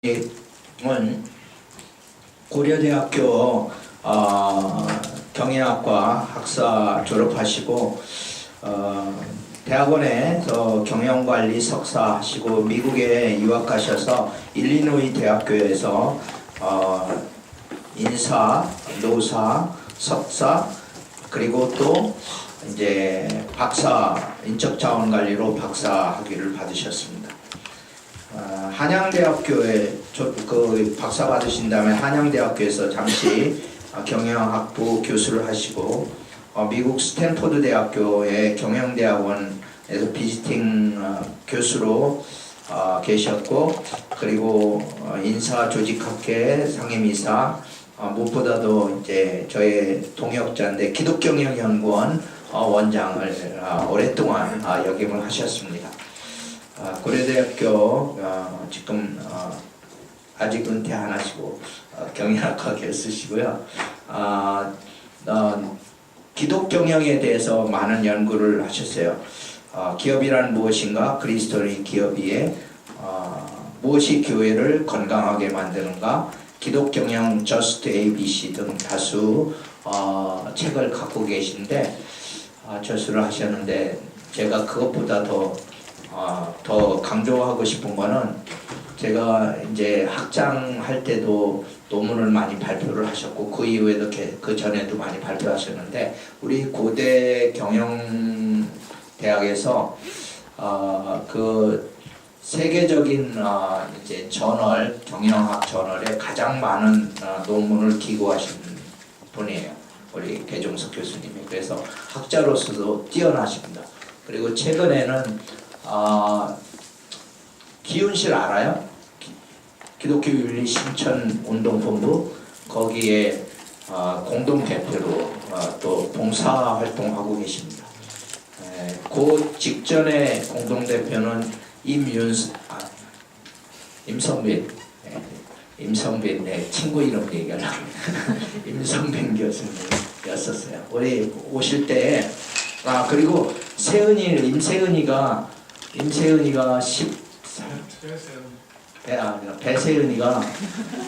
은 고려대학교 경영학과 학사 졸업하시고 대학원에서 경영관리 석사 하시고 미국에 유학하셔서 일리노이 대학교에서 인사, 노사, 석사 그리고 또 이제 박사, 인적자원관리로 박사 학위를 받으셨습니다. 한양대학교에 그 박사 받으신 다음에 한양대학교에서 잠시 경영학부 교수를 하시고 미국 스탠포드 대학교의 경영대학원에서 비지팅 교수로 계셨고 그리고 인사조직학회 상임이사 무엇보다도 이제 저의 동역자인데 기독경영연구원 원장을 오랫동안 역임을 하셨습니다. 고려대학교 지금 아직 은퇴 안 하시고 경영학과 교수시고요. 기독경영에 대해서 많은 연구를 하셨어요. 기업이란 무엇인가, 그리스도인 기업이에 무엇이 교회를 건강하게 만드는가, 기독경영 Just ABC 등 다수 책을 갖고 계신데 저술을 하셨는데 제가 그것보다 더 강조하고 싶은 거는 제가 이제 학장할 때도 논문을 많이 발표를 하셨고 그 이후에도 그 전에도 많이 발표하셨는데 우리 고대 경영대학에서 그 세계적인 이제 저널 경영학 저널에 가장 많은 논문을 기고하신 분이에요. 우리 배종석 교수님이. 그래서 학자로서도 뛰어나십니다. 그리고 최근에는 기운실 알아요? 기독교윤리 신천운동본부 거기에 공동대표로 또 봉사활동하고 계십니다. 그 직전에 공동대표는 임성빈 내 친구 이름 얘기하려고 임성빈 교수님이었었어요. 우리 오실 때 그리고 임세은이가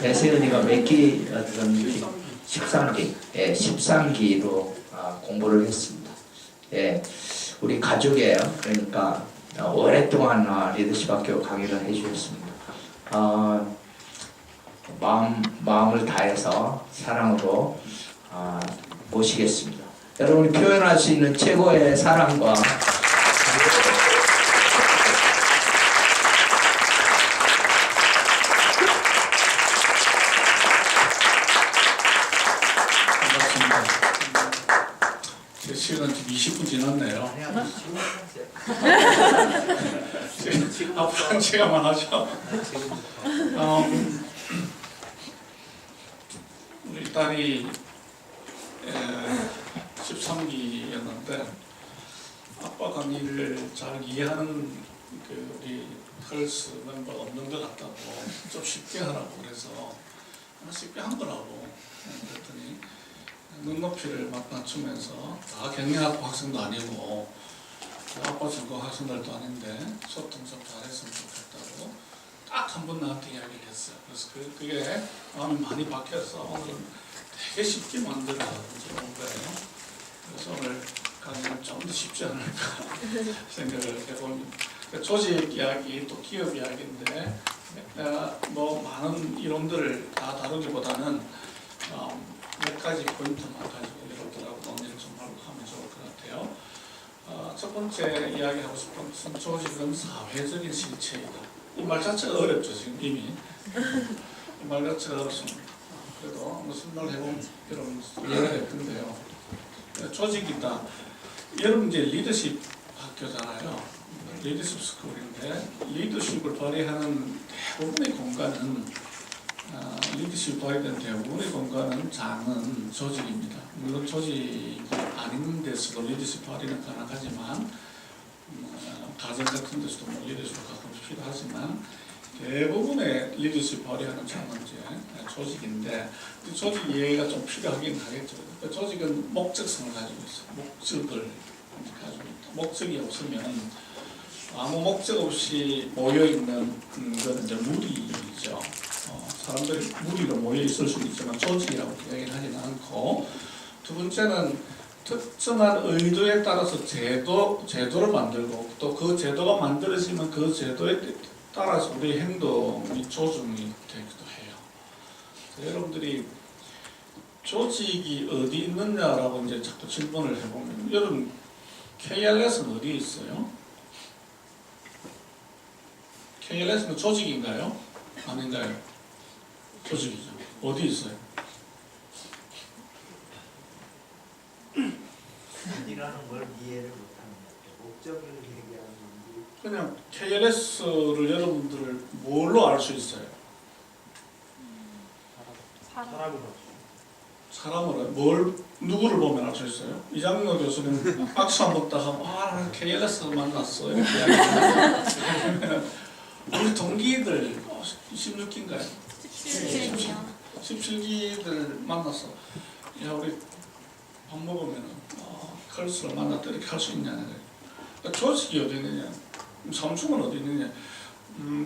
배세은이가 몇 기였던 13기, 13기로 공부를 했습니다. 우리 가족이에요. 그러니까 오랫동안 리더십 학교 강의를 해주셨습니다. 마음을 다해서 사랑으로 모시겠습니다. 여러분이 표현할 수 있는 최고의 사랑과 제 시간 지금 20분 지났네요. 앞으로 시간만 하죠. 우리 딸이 13기였는데 아빠 강의를 잘 이해하는 그 우리 펄스 멤버 없는 것 같다고 좀 쉽게 하라고 그래서 쉽게 한 거라고 그랬더니 눈높이를 막 낮추면서 다 경영학부 학생도 아니고 아빠 전공 학생들도 아닌데 소통 좀 잘했으면 좋겠다고 딱 한 번 나한테 이야기를 했어요. 그래서 그게 마음이 많이 바뀌어서 오늘은 되게 쉽게 만들어 온 거예요. 그래서 오늘 강의는 좀 더 쉽지 않을까 생각을 해봅니다. 조직 이야기 또 기업 이야기인데 뭐 많은 이론들을 다 다루기보다는 몇 가지 포인트만 가지고 여러분들하고 논의를 좀 하면 좋을 것 같아요. 첫 번째 이야기하고 싶은 것은 조직은 사회적인 실체이다. 이 말 자체가 어렵죠, 지금 이미. 이 말 자체가 어렵습니다. 그래도 무슨 말 해보면 여러분 이해가 될 텐데요. 조직이다. 여러분 이제 리더십 학교잖아요. 리더십 스쿨인데 리더십을 발휘하는 대부분의 공간은 리더십 발휘된 대부분의 공간은 작은 조직입니다. 물론 조직이 아닌 데서도 리더십 발휘는 가능하지만 가정 같은 데서도 리더십이 가끔씩 필요하지만 대부분의 리더십 발휘하는 작은 조직인데 조직 이해가 좀 필요하긴 하겠죠. 그러니까 조직은 목적성을 가지고 있어요. 목적을 가지고 있다. 목적이 없으면 아무 목적 없이 모여 있는 건 이제 무리죠. 사람들이 무리로 모여 있을 수 있지만 조직이라고 이야기를 하지는 않고, 두 번째는 특정한 의도에 따라서 제도를 만들고 또 그 제도가 만들어지면 그 제도에 따라서 우리 행동이 조정이 되기도 해요. 여러분들이 조직이 어디 있느냐라고 이제 자꾸 질문을 해보면, 여러분 KLS는 어디에 있어요? KLS는 조직인가요? 아닌가요? 조직이죠. 어디 있어요? 어디라는 걸 이해를 못하는 것 같아요. 목적을 얘기하는 건지. 그냥 KLS를 여러분들 뭘로 알 수 있어요? 사람으로 누구를 보면 알 수 있어요? 이장로 교수님 악수 한 번 딱 하고 KLS 만났어 이렇게 이야기하면 우리 동기들 16기인가요? 17기들 만났어. 야 우리 밥 먹으면 컬스를 만났다 이렇게 할 수 있냐는 거예요. 그러니까 조직이 어디 있느냐? 삼성은 어디 있느냐?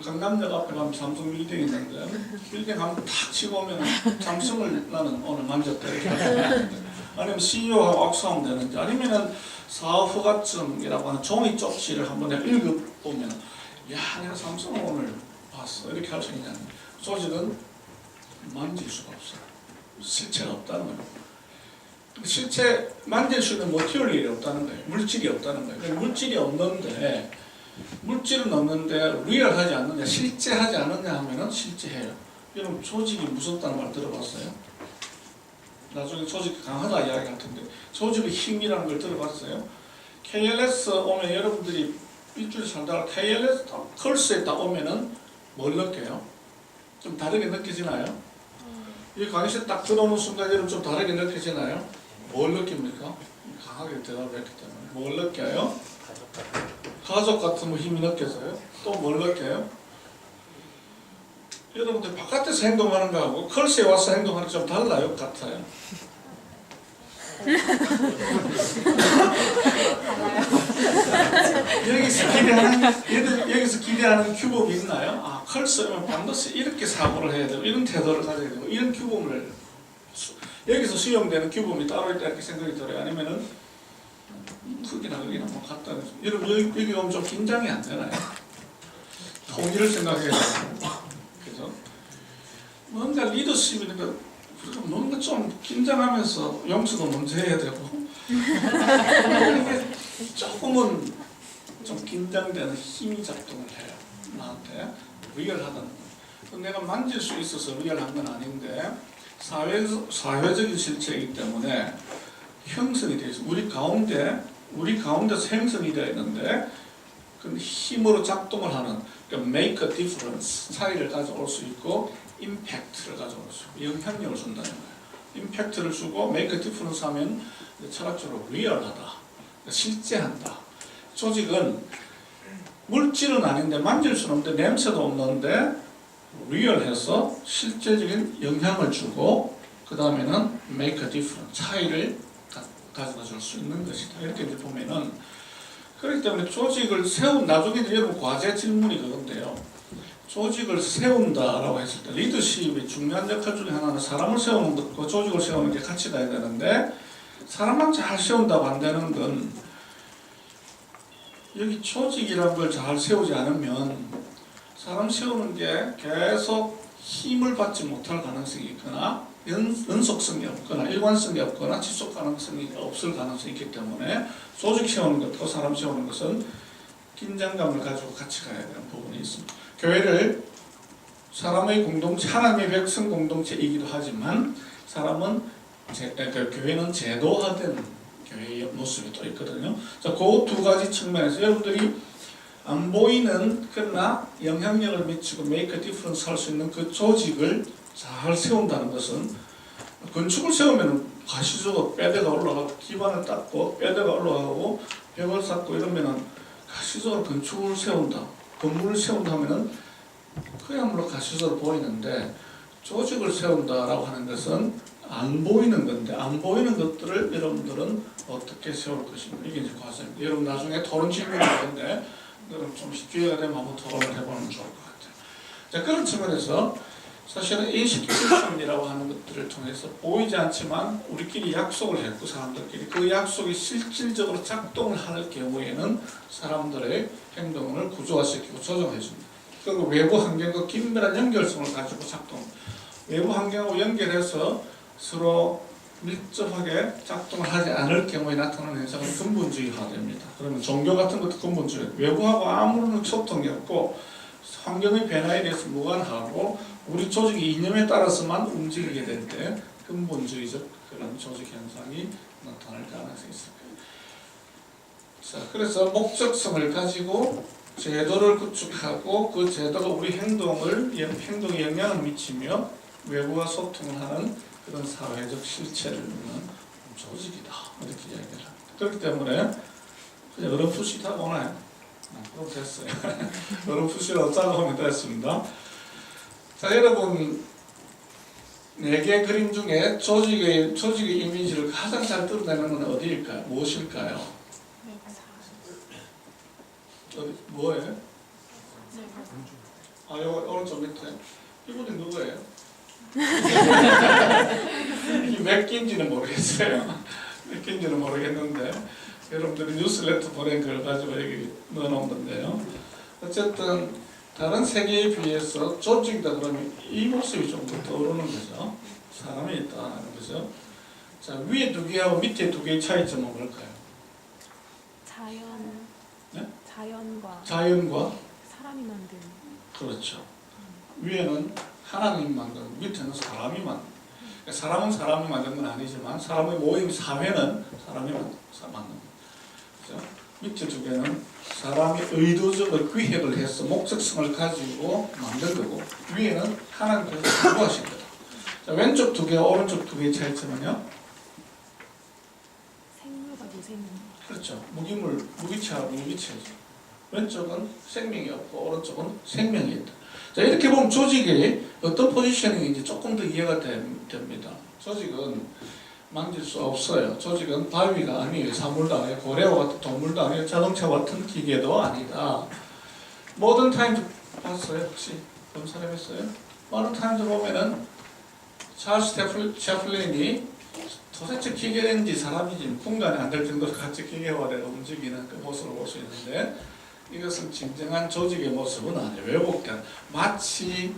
강남역 앞에 가면 삼성 빌딩이 있는데 빌딩 한번 탁 치고 오면 삼성을 나는 오늘 만졌다 이렇게 하는데, 아니면 CEO하고 악수하면 되는지, 아니면은 사업 허가증이라고 하는 종이 쪽지를 한번 내가 읽어보면 야 내가 삼성을 오늘 봤어 이렇게 할 수 있냐. 조직은 만질 수가 없어요. 실체가 없다는 거예요. 실체 만질 수 있는 모티리얼이 없다는 거예요. 물질이 없다는 거예요. 물질은 없는데 리얼하지 않느냐, 실제하지 않느냐 하면은 실제해요. 여러분 조직이 무섭다는 말 들어봤어요? 나중에 조직이 강하다 이야기할 텐데 조직의 힘이라는 걸 들어봤어요? KLS 오면 여러분들이 일주일 살다가 KLS 컬스에 딱 오면은 뭘 느껴요? 좀 다르게 느껴지나요? 이 강의실 딱 들어오는 순간 여러분 좀 다르게 느껴지나요? 뭘 느낍니까? 강하게 대답을 했기 때문에. 뭘 느껴요? 가족 같은 힘이 느껴져요? 또 뭘 느껴요? 여러분들 바깥에서 행동하는 거하고 컬스에 와서 행동하는 게 좀 달라요? 같아요? 여기서 기대하는 규범이 있나요? 컬스면 반드시 이렇게 사고를 해야 되고 이런 태도를 가져야 되고 이런 규범을 여기서 수용되는 규범이 따로 있다 이렇게 생각이 들어요? 아니면은 크기나 여기나 뭐 같다. 여러분 여기 오면 좀 긴장이 안 되나요? 통일을 생각해야 되고, 그죠? 뭔가 리더십이니까 뭔가 좀 긴장하면서 영수도 먼저 해야 되고 이게 조금은 좀 긴장되는 힘이 작동을 해요. 나한테 리얼하다는 거. 내가 만질 수 있어서 리얼한 건 아닌데 사회적인 실체이기 때문에 형성이 되어 있어요. 우리 가운데서 형성이 되어 있는데 그 힘으로 작동을 하는, 그러니까 make a difference, 차이를 가져올 수 있고 impact를 가져올 수 있고 영향력을 준다는 거예요. impact를 주고 make a difference 하면 철학적으로 real하다, 실제한다. 조직은 물질은 아닌데 만질 수는 없는데 냄새도 없는데 real해서 실제적인 영향을 주고 그 다음에는 make a difference, 차이를 가져다 줄 수 있는 것이다. 이렇게 이제 보면은, 그렇기 때문에 조직을 나중에 여러분 과제 질문이 그건데요. 조직을 세운다라고 했을 때 리더십의 중요한 역할 중에 하나는 사람을 세우는 것과 조직을 세우는 게 같이 가야 되는데, 사람만 잘 세운다고 안 되는 건 여기 조직이라는 걸 잘 세우지 않으면 사람 세우는 게 계속 힘을 받지 못할 가능성이 있거나 연속성이 없거나 일관성이 없거나 지속 가능성이 없을 가능성이 있기 때문에 조직 세우는 것과 사람 세우는 것은 긴장감을 가지고 같이 가야 되는 부분이 있습니다. 교회를 사람의 공동체, 하나님의 백성 공동체이기도 하지만 교회는 제도화된 교회의 모습이 또 있거든요. 자, 그 두 가지 측면에서 여러분들이 안 보이는 그러나 영향력을 미치고 make a difference 할 수 있는 그 조직을 잘 세운다는 것은, 건축을 세우면 가시적으로 뼈대가 올라가고 기반을 닦고 뼈대가 올라가고 벽을 쌓고 이러면은 가시적으로 건축을 세운다, 건물을 세운다 하면은 그야말로 가시적으로 보이는데, 조직을 세운다라고 하는 것은 안 보이는 건데 안 보이는 것들을 여러분들은 어떻게 세울 것인가, 이게 이제 과제입니다. 여러분 나중에 토론 질문이 있는데 여러분 좀 기회가 되면 한번 토론을 해보면 좋을 것 같아요. 자, 그런 측면에서 사실은 인식 실천이라고 하는 것들을 통해서 보이지 않지만 우리끼리 약속을 했고 사람들끼리 그 약속이 실질적으로 작동을 할 경우에는 사람들의 행동을 구조화시키고 조정해 줍니다. 그리고 외부 환경과 긴밀한 연결성을 가지고 작동. 외부 환경하고 연결해서 서로 밀접하게 작동을 하지 않을 경우에 나타나는 현상은 근본주의화됩니다. 그러면 종교 같은 것도 근본주의. 외부하고 아무런 소통이 없고 환경의 변화에 대해서 무관하고 우리 조직의 이념에 따라서만 움직이게 될 때 근본주의적 그런 조직 현상이 나타날 가능성이 있을 거예요. 자, 그래서 목적성을 가지고 제도를 구축하고 그 제도가 우리 행동에 영향을 미치며 외부와 소통을 하는 그런 사회적 실체를 이루는 조직이다. 이렇게 이야기를 합니다. 그렇기 때문에 그냥 어렴풋이 다 오나요? 그럼 됐어요. 어렴풋이라고 짜고하면 됐습니다. 자, 여러분 4개 그림 중에 조직의 이미지를 가장 잘 드러내는 건 어디일까요? 무엇일까요? 뭐예요? 아, 요거 오른쪽 밑에. 이분이 누구예요? 이게 몇 개인지는 모르겠어요. 몇 개인지는 모르겠는데 여러분들이 뉴스레터 보낸 걸 가지고 여기 넣어놓은 건데요. 어쨌든 다른 세계에 비해서 조직이다 그러면 이 모습이 좀 더 떠오르는 거죠. 사람이 있다는 거죠. 자, 위에 2개하고 밑에 2개의 차이점은 뭘까요? 네? 자연과 사람이 만든. 그렇죠. 위에는 하나님이 만든, 밑에는 사람이 만든. 사람은 사람이 만든 건 아니지만 사람의 모임 사회는 사람이 만든 거죠. 밑에 2개는 사람이 의도적으로 기획을 해서 목적성을 가지고 만든 거고 위에는 하나님께서 주도하신 거다. 자, 왼쪽 2개와 오른쪽 2개의 차이점은요? 생물과 무생물. 그렇죠. 무기체하고 무기체죠. 왼쪽은 생명이 없고 오른쪽은 생명이 있다. 자, 이렇게 보면 조직이 어떤 포지셔닝인지 조금 더 이해가 됩니다. 조직은 만질 수 없어요. 조직은 바위가 아니에요. 사물도 아니에요. 고래와 같은 동물도 아니에요. 자동차와 같은 기계도 아니다. 모던 타임즈 봤어요? 혹시 본 사람 있어요? 모던 타임즈 보면은 찰스 채플린이 도대체 기계인지 사람인지 분간이 안 될 정도로 같이 기계화되어 움직이는 그 모습을 볼 수 있는데 이것은 진정한 조직의 모습은 아니에요. 왜곡된 마치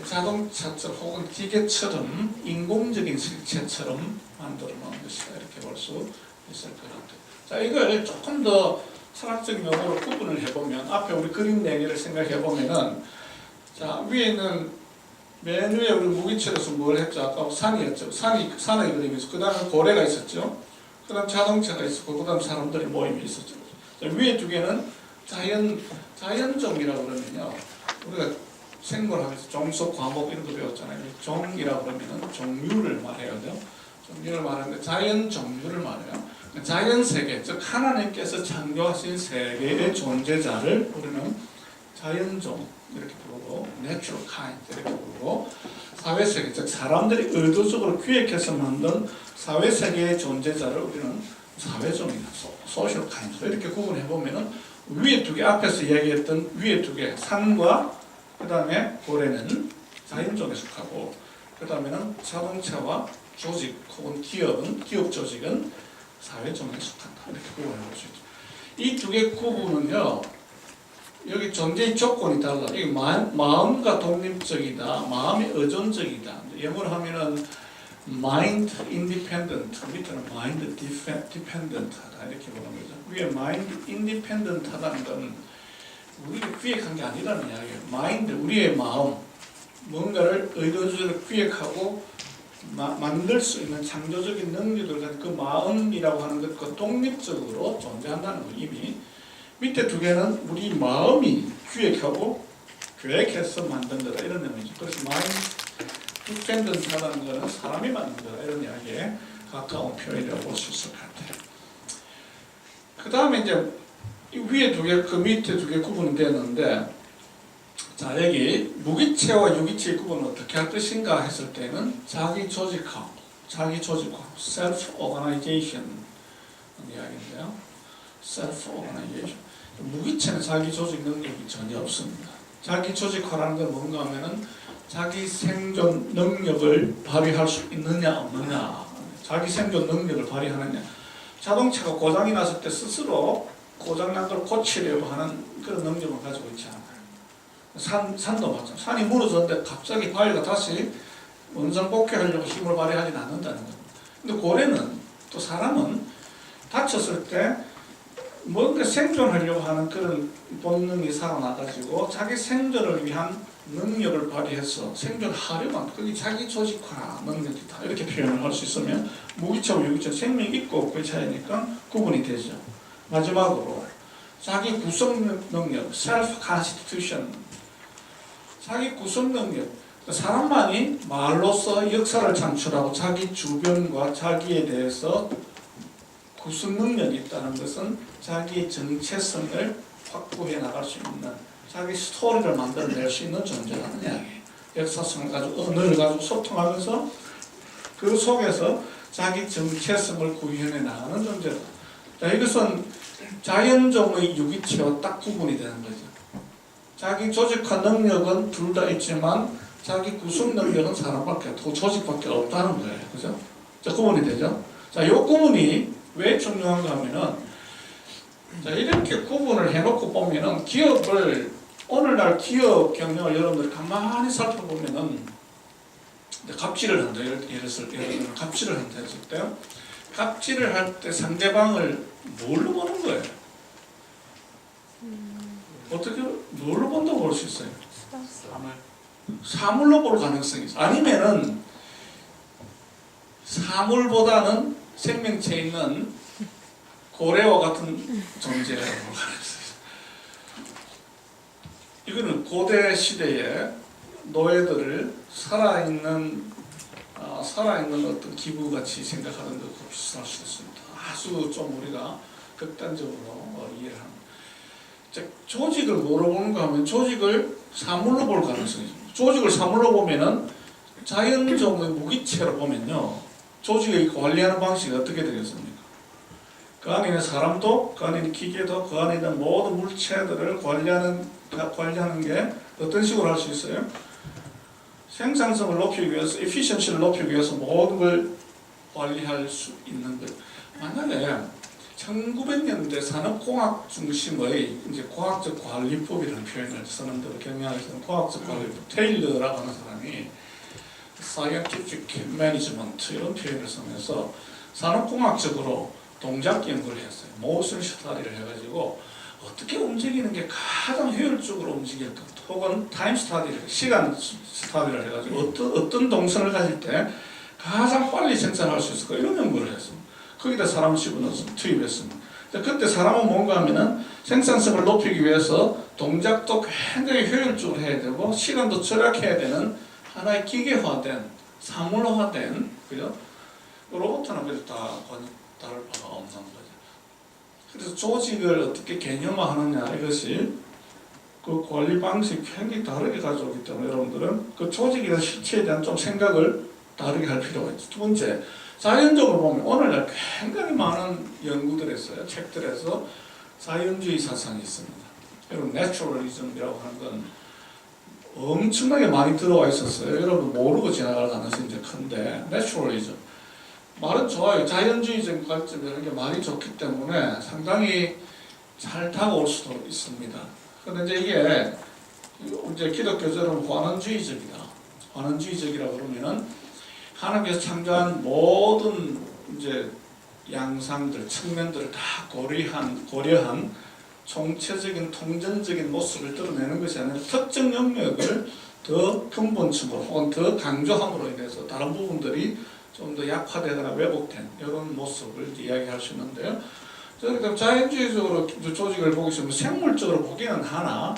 자동차처럼 혹은 기계처럼 인공적인 실체처럼 만들어 놓은 것이다. 이렇게 볼 수 있을 것 같아요. 자, 이걸 조금 더 철학적인 용어로 구분을 해보면 앞에 우리 그림 4개를 생각해보면은 자, 위에는 맨 위에 우리 무기체로서 뭘 했죠? 아까 산이었죠. 산의 그림이 있었고 그 다음에 고래가 있었죠. 그 다음 자동차가 있었고 그 다음 사람들의 모임이 있었죠. 자, 위에 2개는 자연종이라고 그러면요. 우리가 생물학에서 종속, 과목 이런 거 배웠잖아요. 종이라고 그러면은 종류를 말해야 돼요. 종류를 말하는데 자연 종류를 말해요. 자연 세계, 즉 하나님께서 창조하신 세계의 존재자를 우리는 자연종 이렇게 부르고 natural kind 이렇게 부르고 사회세계, 즉 사람들이 의도적으로 기획해서 만든 사회세계의 존재자를 우리는 사회종이나 social kind 이렇게 구분해보면은 위에 2개, 앞에서 이야기했던 위에 2개, 산과 그 다음에 고래는 자연종에 속하고 그 다음에는 자동차와 조직 혹은 기업 조직은 사회종에 속한다. 이렇게 구분해볼 수 있죠. 이 2개 구분은요, 여기 존재의 조건이 달라. 이게 마음과 독립적이다, 마음이 의존적이다. 영어로 하면은 mind independent, 밑에는 mind dependent 하다. 이렇게 보는 거죠. 위에 mind independent 하다는 건 우리가 기획한 게 아니라는 이야기예요. 마인드, 우리의 마음, 뭔가를 의도적으로 기획하고 만들 수 있는 창조적인 능력을 가진 그 마음이라고 하는 것과 독립적으로 존재한다는 거 이미. 밑에 2개는 우리 마음이 기획하고 계획해서 만든 거다 이런 의미죠. 그래서 마인드 디펜던트하다는 거는 사람이 만든 거다 이런 이야기에 가까운 표현이라고 볼 수 있을 것 같아요. 그 다음에 이제 이 위에 2개, 그 밑에 2개 구분이 되는데, 자, 여기 무기체와 유기체의 구분은 어떻게 할 것인가 했을 때는 자기 조직화, self-organization 이야기인데요. self-organization. 무기체는 자기 조직 능력이 전혀 없습니다. 자기 조직화라는 건 뭔가 하면은 자기 생존 능력을 발휘할 수 있느냐 없느냐, 자기 생존 능력을 발휘하느냐. 자동차가 고장이 났을 때 스스로 고장난 걸 고치려고 하는 그런 능력을 가지고 있지 않아요. 산도 마찬가지죠. 산이 무너졌는데 갑자기 바위가 다시 원상복귀하려고 힘을 발휘하지는 않는다는 겁니다. 근데 고래는 또 사람은 다쳤을 때 뭔가 생존하려고 하는 그런 본능이 살아나가지고 자기 생존을 위한 능력을 발휘해서 생존하려고 하는, 그게 자기 조직화 능력이다 이렇게 표현을 할 수 있으면 무기체와 유기체 생명이 있고 없고의 차이니까 구분이 되죠. 마지막으로 자기 구성 능력, self constitution, 자기 구성 능력. 사람만이 말로써 역사를 창출하고 자기 주변과 자기에 대해서 구성 능력이 있다는 것은 자기 정체성을 확보해 나갈 수 있는, 자기 스토리를 만들어낼 수 있는 존재라는 이야기예요. 역사성을 가지고 언어를 가지고 소통하면서 그 속에서 자기 정체성을 구현해 나가는 존재다. 자, 이것은 자연종의 유기체와 딱 구분이 되는 거죠. 자기 조직화 능력은 둘 다 있지만 자기 구성 능력은 사람밖에 없고 조직밖에 없다는 거예요. 그죠? 자, 구분이 되죠? 자, 이 구분이 왜 중요한가 하면은, 자, 이렇게 구분을 해놓고 보면은 기업을, 오늘날 기업 경영을 여러분들이 가만히 살펴보면은, 갑질을 한다. 예를 들면 갑질을 한다 했을 때, 갑질을 할 때 상대방을 뭘로 보는 거예요? 어떻게, 뭘로 본다고 볼 수 있어요? 사물로 볼 가능성이 있어요. 아니면은 사물보다는 생명체 있는 고래와 같은 존재라고 볼 가능성이 있어요. 이거는 고대 시대에 노예들을 살아있는 어떤 기부같이 생각하는 것과 비슷할 수 있습니다. 아주 좀 우리가 극단적으로 이해를 합니다. 조직을 뭐로 보는가 하면 조직을 사물로 볼 가능성이 있습니다. 조직을 사물로 보면은 자연종의 무기체로 보면요, 조직을 관리하는 방식이 어떻게 되겠습니까? 그 안에 있는 사람도, 그 안에 있는 기계도, 그 안에 있는 모든 물체들을 관리하는 게 어떤 식으로 할 수 있어요? 생산성을 높이기 위해서, efficiency를 높이기 위해서 모든 걸 관리할 수 있는 것. 만약에 1900년대 산업공학 중심의 이제 과학적 관리법이라는 표현을 쓰는데, 경영학에서는 과학적 관리법, 테일러라고 하는 사람이 scientific management 이런 표현을 쓰면서 산업공학적으로 동작 연구를 했어요. 모션 스터디를 해가지고 어떻게 움직이는 게 가장 효율적으로 움직일까, 혹은 타임 스터디를, 시간 스터디를 해가지고 어떤 동선을 가질 때 가장 빨리 생산할 수 있을까, 이런 연구를 했습니다. 거기다 사람을 집어넣어서 투입했습니다. 그때 사람은 뭔가 하면은 생산성을 높이기 위해서 동작도 굉장히 효율적으로 해야 되고 시간도 절약해야 되는 하나의 기계화된, 사물화된, 그죠? 로봇하는 것이 다 다를 바가 없는 거죠. 그래서 조직을 어떻게 개념화하느냐, 이것이 그 관리 방식이 굉장히 다르게 가져오기 때문에 여러분들은 그 조직이나 실체에 대한 좀 생각을 다르게 할 필요가 있죠. 두 번째, 자연적으로 보면 오늘날 굉장히 많은 연구들에서, 책들에서 자연주의 사상이 있습니다. 여러분, 내추럴리즘이라고 하는 건 엄청나게 많이 들어와 있었어요. 여러분 모르고 지나갈 가능성이 이제 큰데, 내추럴리즘 말은 좋아요. 자연주의적인 관점이라는 게 말이 좋기 때문에 상당히 잘 다가올 수도 있습니다. 그런데 이제 이게 기독교적으로는 관원주의적이다. 관원주의적이라고 그러면은 하나님께서 창조한 모든 이제 양상들, 측면들을 다 고려한 총체적인 통전적인 모습을 드러내는 것이 아니라 특정 영역을 더 근본적으로 혹은 더 강조함으로 인해서 다른 부분들이 좀 더 약화되거나 왜곡된 이런 모습을 이야기할 수 있는데요. 그러니까 자연주의적으로 조직을 보기 시작하면 생물적으로 보기는 하나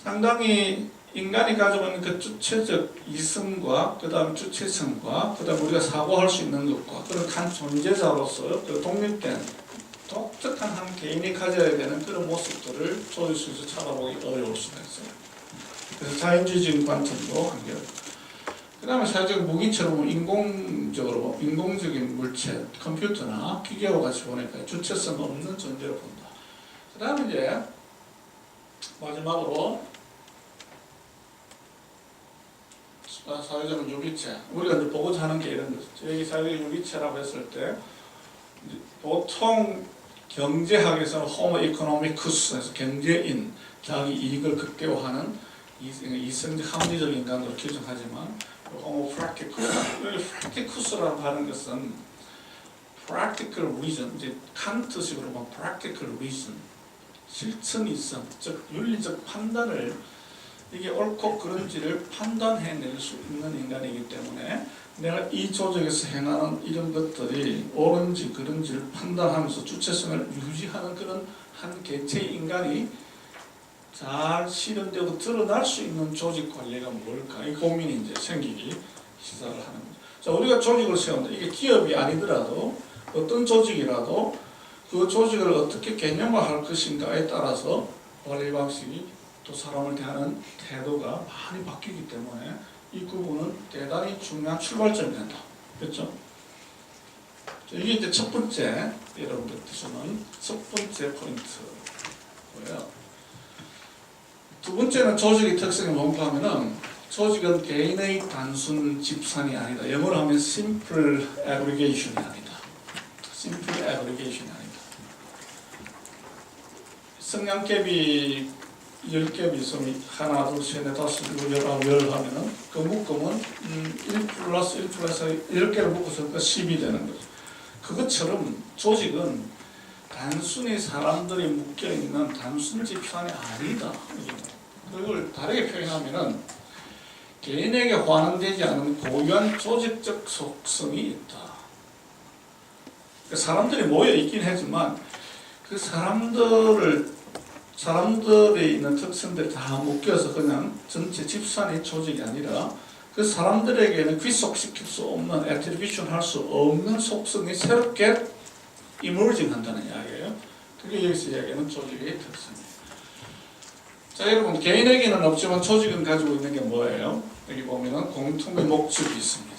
상당히 인간이 가지고 있는 그 주체적 이성과 그 다음 주체성과 그 다음 우리가 사고할 수 있는 것과 그런 한 존재자로서 그 독립된 독특한 한 개인이 가져야 되는 그런 모습들을 조직 속에서 찾아보기 어려울 수가 있어요. 그래서 자연주의적인 관점도 한결. 그 다음에 사회적 무기처럼 인공적인 물체, 컴퓨터나 기계와 같이 보니까 주체성 없는 존재로 본다. 그 다음에 이제 마지막으로 사회적인 유기체. 우리가 이제 보고자 하는 게 이런 거죠. 저희 사회적 유기체라고 했을 때 이제 보통 경제학에서는 호모 이코노미쿠스에서 경제인, 자기 이익을 극대화하는 이성적 합리적 인간으로 규정하지만 호모 프랙티쿠스, 프랙티쿠스라고 하는 것은 practical reason, 이제 칸트식으로 보면 practical reason, 실천이성, 즉 윤리적 판단을 이게 옳고 그른지를 판단해낼 수 있는 인간이기 때문에 내가 이 조직에서 행하는 이런 것들이 옳은지 그른지를 판단하면서 주체성을 유지하는 그런 한 개체의 인간이 잘 실현되고 드러날 수 있는 조직 관리가 뭘까? 이 고민이 이제 생기기 시작을 하는 거죠. 자, 우리가 조직을 세운다. 이게 기업이 아니더라도 어떤 조직이라도 그 조직을 어떻게 개념화할 것인가에 따라서 관리 방식이 또 사람을 대하는 태도가 많이 바뀌기 때문에 이 부분은 대단히 중요한 출발점이 된다. 그렇죠? 이게 이제 첫 번째, 여러분들 드시는 첫 번째 포인트고요. 두 번째는 조직의 특성이 뭔가 하면은 조직은 개인의 단순 집산이 아니다. 영어로 하면 simple aggregation이 아니다. simple aggregation이 아니다. 성냥개비 10개 있으면 하나, 둘, 셋, 넷, 다섯, 일곱, 열 하면은 그 묶음은 1 플러스 1 플러스 10개를 묶어서 10이 되는 거죠. 그것처럼 조직은 단순히 사람들이 묶여있는 단순 집산이 아니다. 그걸 다르게 표현하면은 개인에게 환원되지 않은 고유한 조직적 속성이 있다. 사람들이 모여 있긴 하지만 그 사람들이 있는 특성들이 다 묶여서 그냥 전체 집산의 조직이 아니라 그 사람들에게는 귀속시킬 수 없는, 애트리뷰션 할 수 없는 속성이 새롭게 이머징 한다는 이야기예요. 그게 여기서 이야기하는 조직의 특성이에요. 자, 여러분, 개인에게는 없지만 조직은 가지고 있는 게 뭐예요? 여기 보면은 공통의 목적이 있습니다.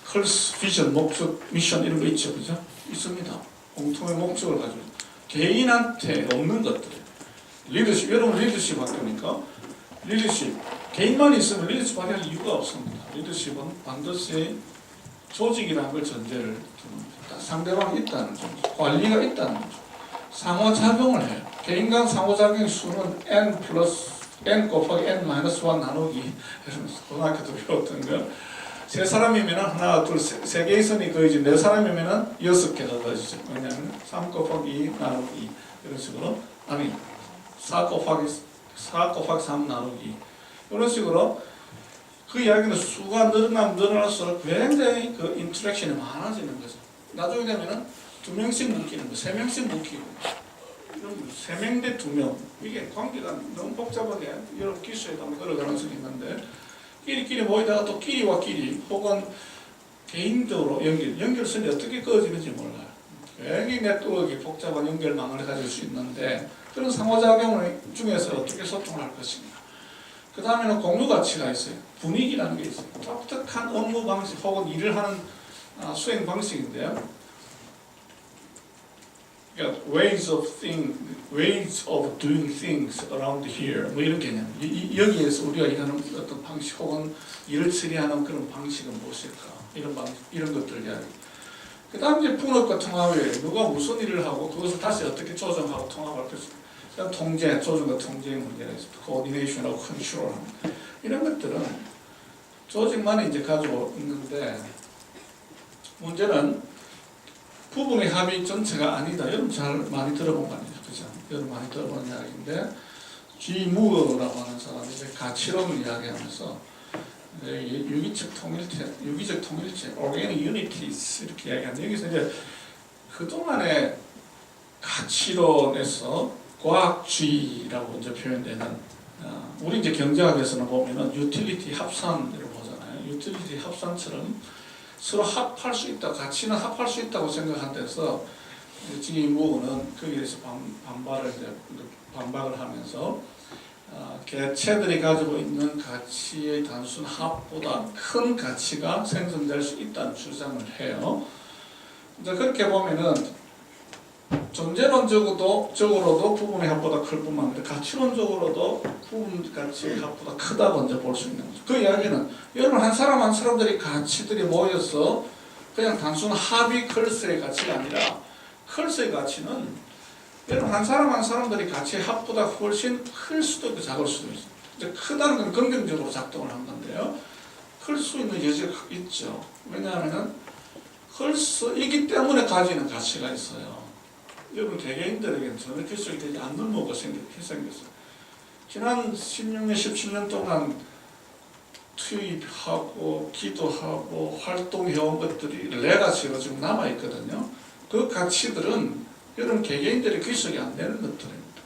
컬스, 비전, 목적, 미션 이런 거 있죠, 그죠? 있습니다. 공통의 목적을 가지고 개인한테 없는 것들. 리더십, 여러분 리더십 학교니까 리더십, 개인만 있으면 리더십 발휘할 이유가 없습니다. 리더십은 반드시 조직이라는 걸 전제를 두는 상대방이 있다는 점, 관리가 있다는 점, 상호작용을 해요. 개인 간 상호작용의 수는 n 플러스 n 곱하기 n 마이너스 1 나누기, 고등학교 때 배웠던 거. 세 사람이면 하나, 둘, 세 개 있으니 그 이제 네 사람이면 6개가 더해지죠. 왜냐하면 3 곱하기 2 나누기 이런 식으로, 아니 4 곱하기 3 나누기 이런 식으로 그 이야기는 수가 늘어날수록 굉장히 그 인터랙션이 많아지는 거죠. 나중에 되면은 2명씩 묶이는 거, 3명씩 묶이고, 이런 3명 대 2명, 이게 관계가 너무 복잡하게 여러 기수에 따라 그럴 가능성이 있는데, 끼리끼리 모이다가 또 끼리와 끼리 혹은 개인적으로 연결선이 어떻게 꺼지는지 몰라요. 굉장히 네트워크가 복잡한 연결망을 가질 수 있는데, 그런 상호작용 중에서 어떻게 소통을 할 것인가. 그 다음에는 공유 가치가 있어요. 분위기라는 게 있어요. 독특한 업무 방식 혹은 일을 하는 수행 방식인데요. 그러니까 ways of doing things around here 뭐 이런 개념. 여기에서 우리가 일하는 어떤 방식 혹은 일을 처리하는 그런 방식은 무엇일까? 이런 것들 이야기. 그 다음 이제 분업과 통합이에요. 누가 무슨 일을 하고 그것을 다시 어떻게 조정하고 통합할 것인가. 통제, 조정과 통제의 문제가 있습니다. 코디네이션하고 컨트롤 이런 것들은 조직만이 이제 가지고 있는데, 문제는 부분의 합의 전체가 아니다. 여러분 잘 많이 들어본 거 아니죠, 그죠? 여러분 많이 들어본 이야기인데, G. 무어라고 하는 사람이 이제 가치론을 이야기하면서 유기적 통일체, organic unities 이렇게 이야기하는데, 여기서 이제 그동안의 가치론에서 과학주의라고 이제 표현되는, 우리 이제 경제학에서는 보면은 유틸리티 합산을 보잖아요. 유틸리티 합산처럼 서로 합할 수 있다, 가치는 합할 수 있다고 생각한 데서 G. 무어는 거기에 대해서 반박을 하면서 개체들이 가지고 있는 가치의 단순 합보다 큰 가치가 생성될 수 있다는 주장을 해요. 이제 그렇게 보면은 존재론적으로도 부분의 합보다 클 뿐만 아니라 가치론적으로도 부분 가치의 합보다 크다고 이제 볼 수 있는 거죠. 그 이야기는 여러분 한 사람들이 가치들이 모여서 그냥 단순 합이 클스의 가치가 아니라 클스의 가치는 여러분 한 사람들이 가치의 합보다 훨씬 클 수도 있고 작을 수도 있어요. 이제 크다는 건 긍정적으로 작동을 한 건데요. 클 수 있는 여지가 있죠. 왜냐하면 클 수이기 때문에 가지는 가치가 있어요. 여러분 개개인들에게는 전혀 기술이 되지 않는 뭐가 생겼어요. 지난 16년, 17년 동안 투입하고 기도하고 활동해온 것들이 레가시로 지금 남아있거든요. 그 가치들은 여러분 개개인들이 기술이 안 되는 것들입니다.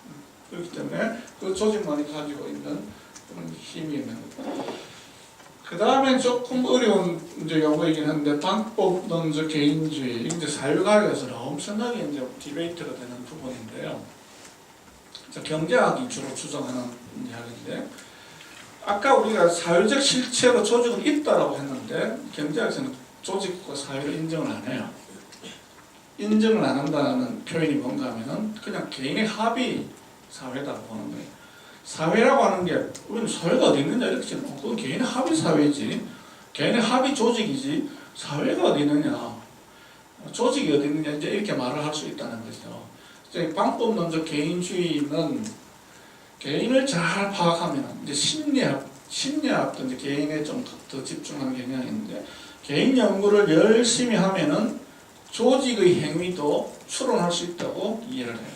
그렇기 때문에 그 조직만이 가지고 있는 그런 힘이 있는 겁니다. 그 다음에 조금 어려운 이제 용어이긴 한데 방법론적 개인주의 이제 사회과학에서는 엄청나게 이제 디베이트가 되는 부분인데요. 경제학이 주로 주장하는 이야기인데 아까 우리가 사회적 실체로 조직은 있다라고 했는데 경제학에서는 조직과 사회를 인정을 안 해요. 인정을 안 한다는 표현이 뭔가 하면은 그냥 개인의 합이 사회다고 보는 거예요. 사회라고 하는 게 우리는 사회가 어디 있느냐 이렇게 생각하고 그건 개인의 합이 사회지 개인의 합이 조직이지 사회가 어디 있느냐 조직이 어디 있느냐 이제 이렇게 말을 할 수 있다는 거죠. 이제 방법론적 개인주의는 개인을 잘 파악하면 이제 심리학도 이제 개인에 좀 더 집중하는 경향이 있는데 개인 연구를 열심히 하면은 조직의 행위도 추론할 수 있다고 이해를 해요.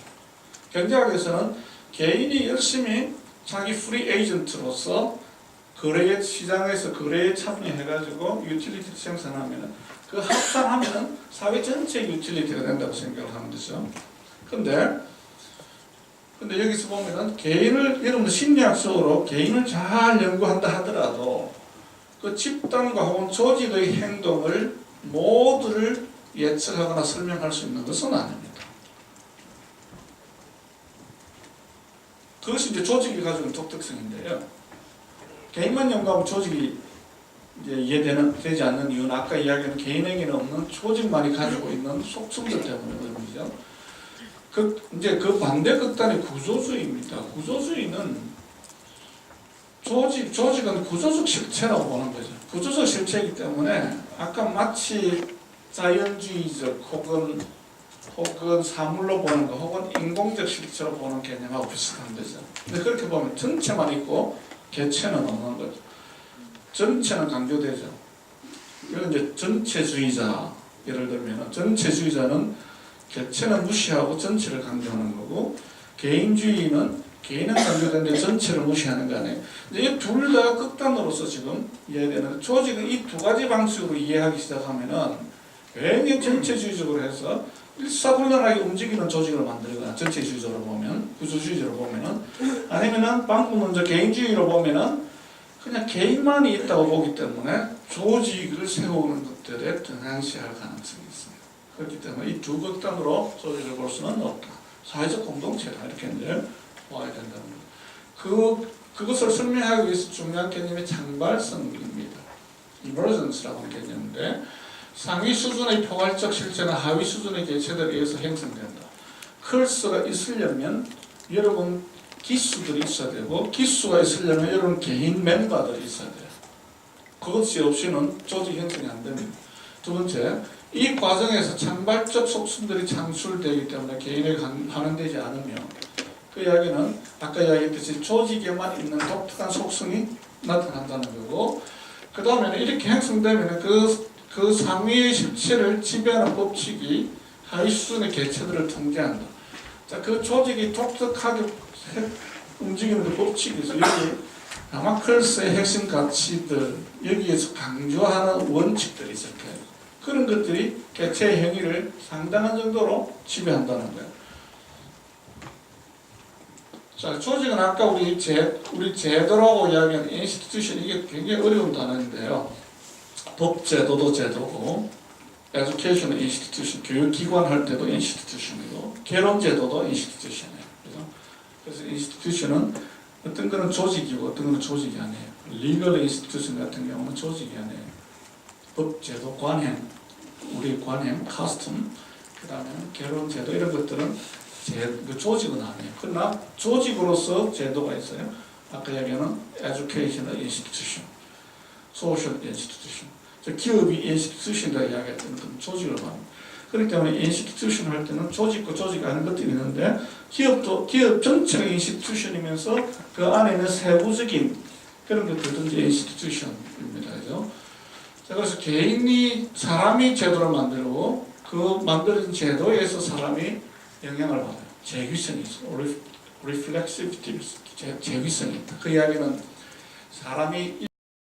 경제학에서는 개인이 열심히 자기 프리 에이전트로서 거래 시장에서 거래에 참여해가지고 유틸리티를 생산하면은 그 합산하면은 사회 전체 유틸리티가 된다고 생각을 하는 거죠. 근데 여기서 보면은 개인을 여러분 심리학적으로 개인을 잘 연구한다 하더라도 그 집단과 혹은 조직의 행동을 모두를 예측하거나 설명할 수 있는 것은 아닙니다. 그것이 이제 조직이 가지고 있는 독특성인데요. 개인만 연구하면 조직이 이제 이해되지 않는 이유는 아까 이야기한 개인에게는 없는 조직만이 가지고 있는 속성들 때문에 그런 거죠. 이제 그 반대 극단이 구조주의입니다. 구조주의는 조직은 구조적 실체라고 보는 거죠. 구조적 실체이기 때문에 아까 마치 자연주의적 혹은 사물로 보는 거 혹은 인공적 실체로 보는 개념하고 비슷한 거죠. 근데 그렇게 보면 전체만 있고 개체는 없는 거죠. 전체는 강조되죠. 이건 이제 전체주의자 예를 들면 전체주의자는 개체는 무시하고 전체를 강조하는 거고 개인주의는 개인은 강조되는데 전체를 무시하는 거 아니에요. 이 둘 다 극단으로서 지금 이해되는 조직은 이 두 가지 방식으로 이해하기 시작하면은 굉장히 전체주의적으로 해서 일사불란하게 움직이는 조직을 만들거나 전체주의적으로 보면 구조주의적으로 보면은 아니면은 방법론적 개인주의로 보면은 그냥 개인만이 있다고 보기 때문에 조직을 세우는 것들에 등한시할 가능성이 있습니다. 그렇기 때문에 이 두 극단으로 조직을 볼 수는 없다. 사회적 공동체다 이렇게 이제 봐야 된다는 거예요. 그것을 설명하기 위해서 중요한 개념이 창발성입니다. emergence라고 하는 개념인데 상위 수준의 포괄적 실체는 하위 수준의 개체들에 의해서 형성된다. 클스가 있으려면 여러분 기수들이 있어야 되고 기수가 있으려면 여러분 개인 멤버들이 있어야 돼요. 그것이 없이는 조직 형성이 안 됩니다. 두 번째, 이 과정에서 창발적 속성들이 창출되기 때문에 개인에게 반영되지 않으며 그 이야기는 아까 이야기했듯이 조직에만 있는 독특한 속성이 나타난다는 거고 그 다음에는 이렇게 형성되면 그 상위의 실체를 지배하는 법칙이 하위 수준의 개체들을 통제한다. 자, 그 조직이 독특하게 움직이는 그 법칙이 있어요. 여기 라마클스의 핵심 가치들, 여기에서 강조하는 원칙들이 있을 거예요. 그런 것들이 개체의 행위를 상당한 정도로 지배한다는 거예요. 자, 조직은 아까 우리 제도라고 이야기한 institution, 이게 굉장히 어려운 단어인데요. 법제도도 제도고, education institution, 교육기관 할 때도 institution이고, 결혼제도도 institution이에요. 그래서 institution은 어떤 거는 조직이고 어떤 거는 조직이 아니에요. legal institution 같은 경우는 조직이 아니에요. 법제도, 관행, 우리 관행, custom, 그다음에 결혼 제도 이런 것들은 그 조직은 아니에요. 그러나 조직으로서 제도가 있어요. 아까 얘기하는 educational institution, social institution. 기업이 institution이라고 이야기했던 그 조직을 말합니다. 그렇기 때문에 institution 할 때는 조직과 조직 아닌 것들이 있는데 기업도 기업 전체가 institution이면서 그 안에 있는 세부적인 그런 것들도 이제 institution입니다. 그죠? 자, 그래서 사람이 제도를 만들고 그 만들어진 제도에서 사람이 영향을 받아요. 재규성이 있어요. reflexivity, 재규성이 있다. 그 이야기는 사람이